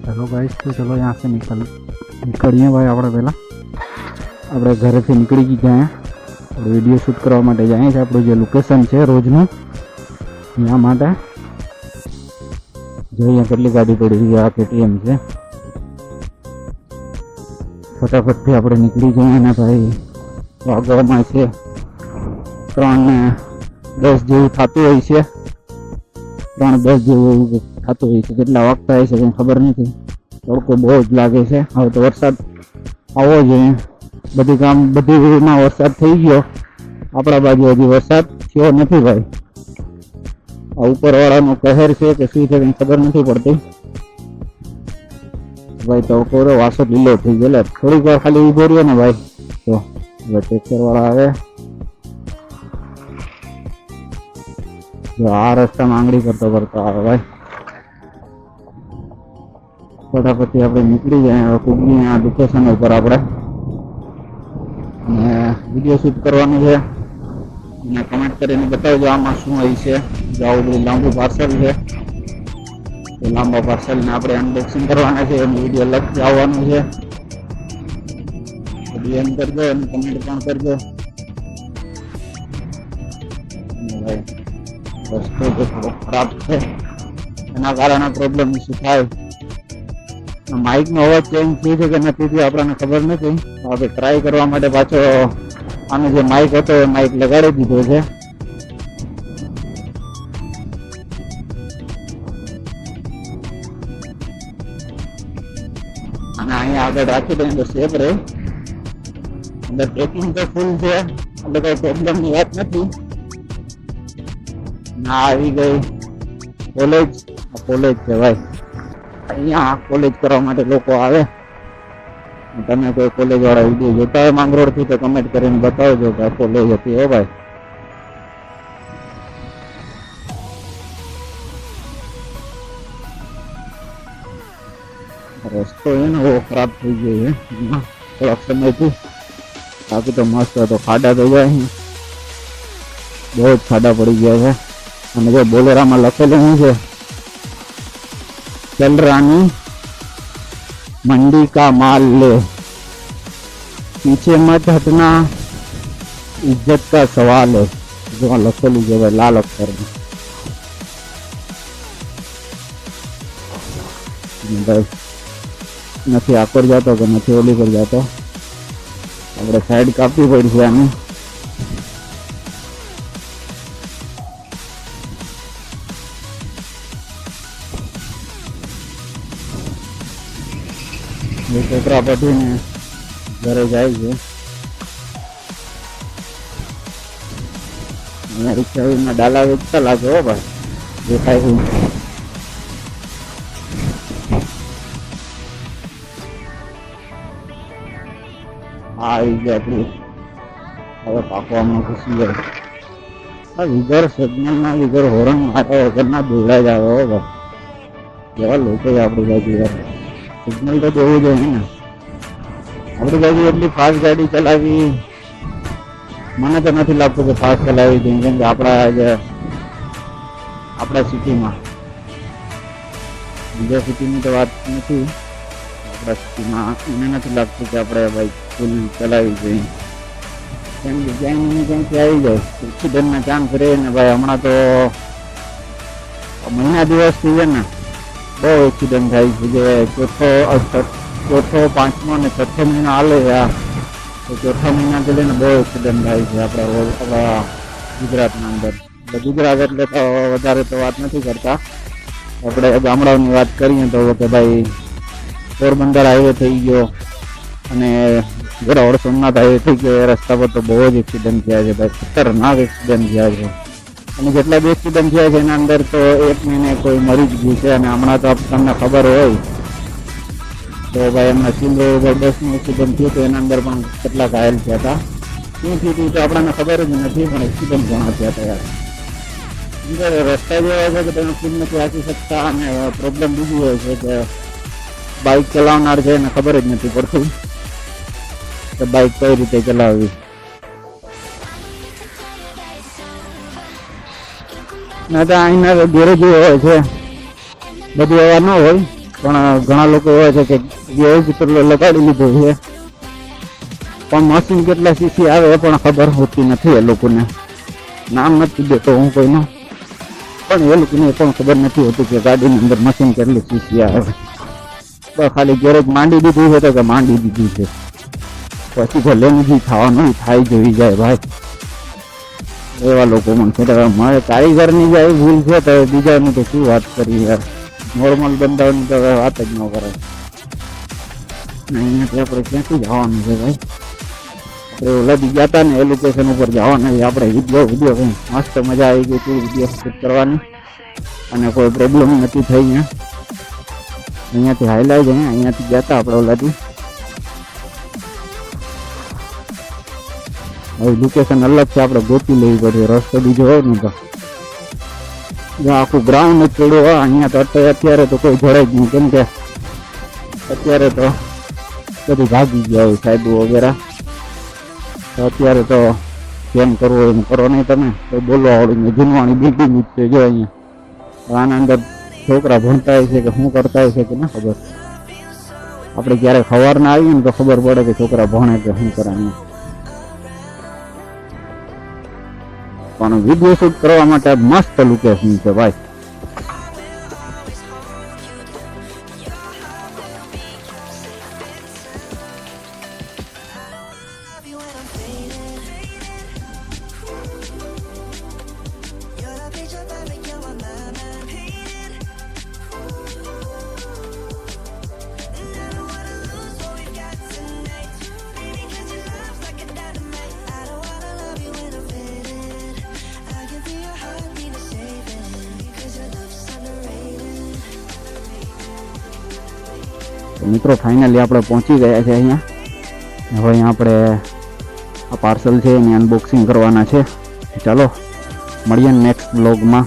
चलो गाइस, तो चलो यहाँ से निकलिए भाई। આપણે પહેલાં આપણે ઘરેથી નીકળી ગયા આપણે વિડીયો શૂટ કરવા માટે જઈએ છીએ। આપણું જે લોકેશન છે રોજનું ત્યાં માટે જોઈએ કેટલી ગાડી પડી છે। આ KTM છે। ફટાફટથી આપણે નીકળી જઈએ ને ભાઈ। વાગવામાં છે 3:10 જેવું થતું હોય છે। 3:10 જેવું થતું હોય છે। કેટલા વાગતા હોય છે કંઈ ખબર નથી। તડકો બહુ જ લાગે છે। હવે તો વરસાદ આવવો જોઈએ। બધીમાં વરસાદ થઈ ગયો। આપણા બાજુ હજી વરસાદ થયો નથી ભાઈ। આ ઉપરવાળાનો કહેર છે કે શું છે કંઈ ખબર નથી પડતી ભાઈ। તડકો તો વાસો લીલો થઈ ગયેલો। થોડીક વાર ખાલી ઊભો રહ્યો ને ભાઈ તો હવે ટ્રેક્ટર વાળા આવે। જો આ રસ્તામાં આંગળી કરતો આવે ભાઈ। ફટાફટથી આપણે નીકળી જાય। કુગની આ લોકેશન ઉપર આપણે વિડીયો શૂટ કરવાનું છે અને કમેન્ટ કરીને બતાવજો આમાં શું હોય છે। જો આવું બધું લાંબુ પાર્સલ છે તો લાંબા પાર્સલને આપણે અનબોક્સિંગ કરવાના છે। એનું વિડીયો અલગથી આવવાનું છે। DM કરજો અને કમેન્ટ પણ કરજો ભાઈ। રસ્તો તો થોડો ખરાબ છે એના કારણે પ્રોબ્લેમ શું થાય। માઇક નો અવાજ ચેન્જ થયો છે કે નથી થયો આપણને ખબર નથી। આપણે ટ્રાય કરવા માટે પાછો આનો જે માઇક હતો એ માઇક લગાડી દીધો છે। અને અહીંયા આગળ રાખી દઈએ તો સેફ રહે। અંદર પેકિંગ તો ફૂલ છે એટલે કઈ પ્રોબ્લેમ ની વાત નથી। ના આવી ગઈ કોલેજ છે ભાઈ। અહીંયા કોલેજ કરવા માટે લોકો આવે। તમે કોઈ કોલેજ વાળા વિડીયો જોતા હોય માંગરોળ થી તો કમેન્ટ કરીને બતાવજો કે આ કોલેજ હતી હો ભાઈ। રસ્તો એનો બહુ ખરાબ થઈ ગયો છે થોડાક સમયથી। બાકી તો મસ્ત હતો। ખાડા થઈ ગયા છે બહુ જ ખાડા પડી ગયા છે। અને જો બોલેરામાં લખેલું શું છે चल रानी मंडी का माल ले, पीछे मत हटना, इज्जत का सवाल है। जो लखेलू है भाई लाल अक्षर में भाई। નથી આકર જતો કે નથી ઓલી પર જતો। આપણે સાઈડ કાપવી પડશે આની। છોકરા પટીને ઘરે જાય છે અને રિક્ષામાં ડાલા વેચતા લાગે હો ભાઈ। દેખાય છે આવી ગયા આપણી। હવે પાકવામાં ઘૂસી જાય। આ વિગર સિગ્નલના વિગર હોર્ન માર્યા વગરના દોડા જ આવે હો ભાઈ। જેવા લોકો આપણી બાજુ યાર સિગ્નલ તો દેવું જોઈએ ને। આપણી બાજુ એટલી ફાસ્ટ ગાડી ચલાવી મને તો નથી લાગતું કે ફાસ્ટ ચલાવી જોઈએ। કેમ કે આપણા સિટીમાં બીજા સિટીની તો વાત નથી। આપણા સિટીમાં મને નથી લાગતું કે આપણે ભાઈ ફૂલ ચલાવી જોઈએ। કેમ કે ક્યાંય ક્યાંથી આવી જાય એક્સિડન્ટના ચાન્સ રહે ને ભાઈ। હમણાં તો મહિના દિવસથી છે ને બહુ એક્સિડન્ટ થાય છે। જે ચોથો 5મો અને 6થો મહિનો હાલે છે તો 4થા મહિનાથી લઈને બહુ એક્સિડન્ટ થાય છે આપણા ગુજરાતના અંદર। ગુજરાત એટલે તો વધારે તો વાત નથી કરતા। આપણે ગામડાઓની વાત કરીએ તો કે ભાઈ પોરબંદર હાઈવે થઈ ગયો અને વેરાવળ સોમનાથ હાઈવે થઈ ગયો। એ રસ્તા પર તો બહુ જ એક્સિડન્ટ થયા છે ભાઈ। ખતરનાક એક્સિડન્ટ થયા છે અને જેટલા બી એક્સિડન્ટ થયા છે એના અંદર તો 1 મહિને કોઈ મરી જ ગયું છે। અને હમણાં તો તમને ખબર હોય તો ભાઈ એમના સિંધુ બસનું એક્સિડન્ટ થયું તો એના અંદર પણ કેટલા ઘાયલ થયા હતા। શું થયું તો આપણને ખબર જ નથી પણ એક્સિડન્ટ ઘણા થયા હતા યાર। રસ્તા જેવા છે કે તમે ખુદ નથી હાંકી શકતા। અને પ્રોબ્લેમ બીજું હોય છે કે બાઇક ચલાવનાર છે એને ખબર જ નથી પડતું કે બાઇક કઈ રીતે ચલાવવી। ના તો અહીંના ગેરેજ હોય છે બધું એવા ન હોય। પણ ઘણા લોકો એવા છે કે ગેજ પેલો લગાડી લીધો છે, પણ મશીન કેટલા સીસી આવે એ પણ ખબર હોતી નથી એ લોકોને. નામ નથી દેતો હું કોઈનું, પણ એ લોકોને પણ ખબર નથી હોતી કે ગાડીની અંદર મશીન કેટલી સીસી આવે. તો ખાલી ગેરેજ માંડી દીધું છે તો કે માંડી દીધું છે, પછી ભલે નથી થવાનું થાય જોઈ જાય ભાઈ. એવા લોકો મને છે મારે કારીગરની જાય ભૂલ છે તો બીજાનું તો શું વાત કરી યાર, નોર્મલ બંદાઓની તો વાત જ ન કરે. અહીંયાથી આપણે ક્યાંથી જવાનું છે ભાઈ? આપણે ઓલાથી ગયા હતા ને એ લોકેશન ઉપર જવાના. આપણે વિડીયો કંઈ મસ્ત મજા આવી ગઈ હતી વિડીયો શૂટ કરવાની, અને કોઈ પ્રોબ્લેમ નથી થઈ. અહીંયાથી હાઈલાઈટ અહીંયાથી ગયા હતા આપણે ઓલાથી. હવે લોકેશન અલગ છે, આપણે ગોતી લેવી પડશે. રસ્તો બીજો હોય ને તો આખું ગ્રાઉન્ડ જ થોડું હોય અહીંયા તો. અત્યારે તો કોઈ જડે જ નહીં, કેમ કે અત્યારે તો બધું ભાગી ગયા હોય સાહેબો વગેરે. તો અત્યારે તો કેમ કરવું એમ કરો નહીં તમે, તો બોલવા આવડું જૂનવાણી બિલ્ડિંગ જ છે જો અહીંયા. આના અંદર છોકરા ભણતા હોય છે કે શું કરતા હોય છે કે ના ખબર. આપણે ક્યારેક સવારના આવીએ ને તો ખબર પડે કે છોકરા ભણે કે શું કરે. પણ વિડીયો શૂટ કરવા માટે મસ્ત લોકેશન છે ભાઈ. મિત્રો ફાઇનલી આપણે પહોંચી ગયા છે અહીંયા. હવે અહીંયા આપણે આ પાર્સલ છે એની અનબોક્સિંગ કરવાના છે. ચાલો મળીએ નેક્સ્ટ બ્લોગમાં.